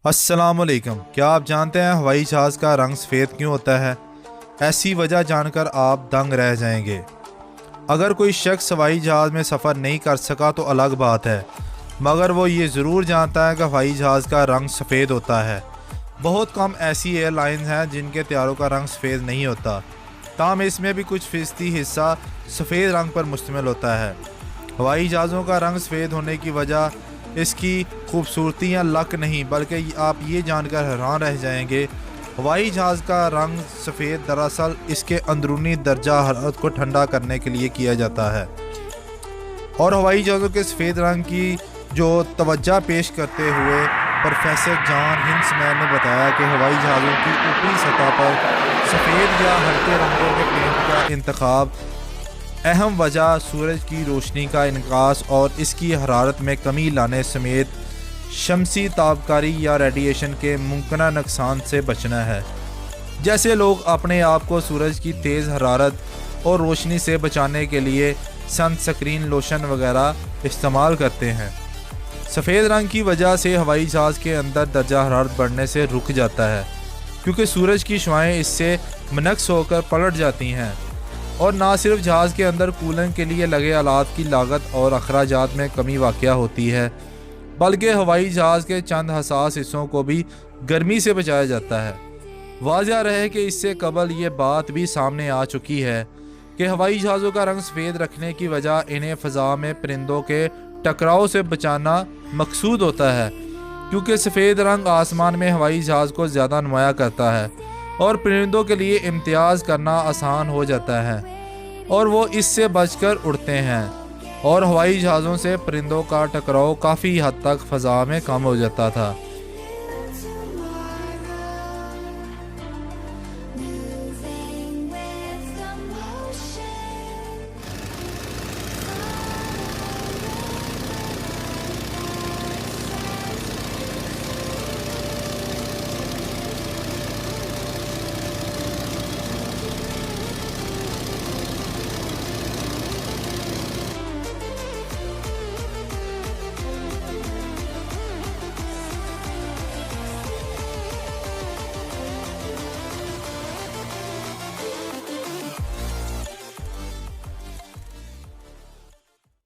अस्सलाम वालेकुम। क्या आप जानते हैं हवाई जहाज़ का रंग सफ़ेद क्यों होता है? ऐसी वजह जानकर आप दंग रह जाएंगे। अगर कोई शख्स हवाई जहाज़ में सफ़र नहीं कर सका तो अलग बात है, मगर वो ये ज़रूर जानता है कि हवाई जहाज़ का रंग सफ़ेद होता है। बहुत कम ऐसी एयरलाइंस हैं जिनके त्यारों का रंग सफ़ेद नहीं होता, ताहम इसमें भी कुछ फ़ीसदी हिस्सा सफ़ेद रंग पर मुश्तमिल होता है। हवाई जहाज़ों का रंग सफ़ेद होने की वजह इसकी खूबसूरती या लक नहीं, बल्कि आप ये जानकर हैरान रह जाएंगे। हवाई जहाज़ का रंग सफ़ेद दरअसल इसके अंदरूनी दर्जा हरारत को ठंडा करने के लिए किया जाता है। और हवाई जहाज़ों के सफ़ेद रंग की जो तवज्जो पेश करते हुए प्रोफेसर जॉन हिंसमैन ने बताया कि हवाई जहाज़ों की ऊपरी सतह पर सफ़ेद या हल्के रंगों के पेंट का इंतखाब अहम वजह सूरज की रोशनी का इनकास और इसकी हरारत में कमी लाने समेत शमसी ताबकारी या रेडिएशन के मुमकिन नुकसान से बचना है। जैसे लोग अपने आप को सूरज की तेज़ हरारत और रोशनी से बचाने के लिए सनस्क्रीन लोशन वगैरह इस्तेमाल करते हैं। सफ़ेद रंग की वजह से हवाई जहाज़ के अंदर दर्जा हरारत बढ़ने से रुक जाता है, क्योंकि सूरज की शुआएं इससे मनक्स होकर पलट जाती हैं। और ना सिर्फ जहाज़ के अंदर कूलिंग के लिए लगे आलात की लागत और अखराजात में कमी वाक़या होती है, बल्कि हवाई जहाज़ के चंद हसास हिस्सों को भी गर्मी से बचाया जाता है। वाज़ह रहे कि इससे कबल ये बात भी सामने आ चुकी है कि हवाई जहाज़ों का रंग सफ़ेद रखने की वजह इन्हें फ़ज़ा में परिंदों के टकराव से बचाना मकसूद होता है, क्योंकि सफ़ेद रंग आसमान में हवाई जहाज़ को ज़्यादा नुमाया करता है और परिंदों के लिए इम्तियाज़ करना आसान हो जाता है और वो इससे बचकर उड़ते हैं। और हवाई जहाज़ों से परिंदों का टकराव काफ़ी हद तक फ़ज़ा में कम हो जाता था।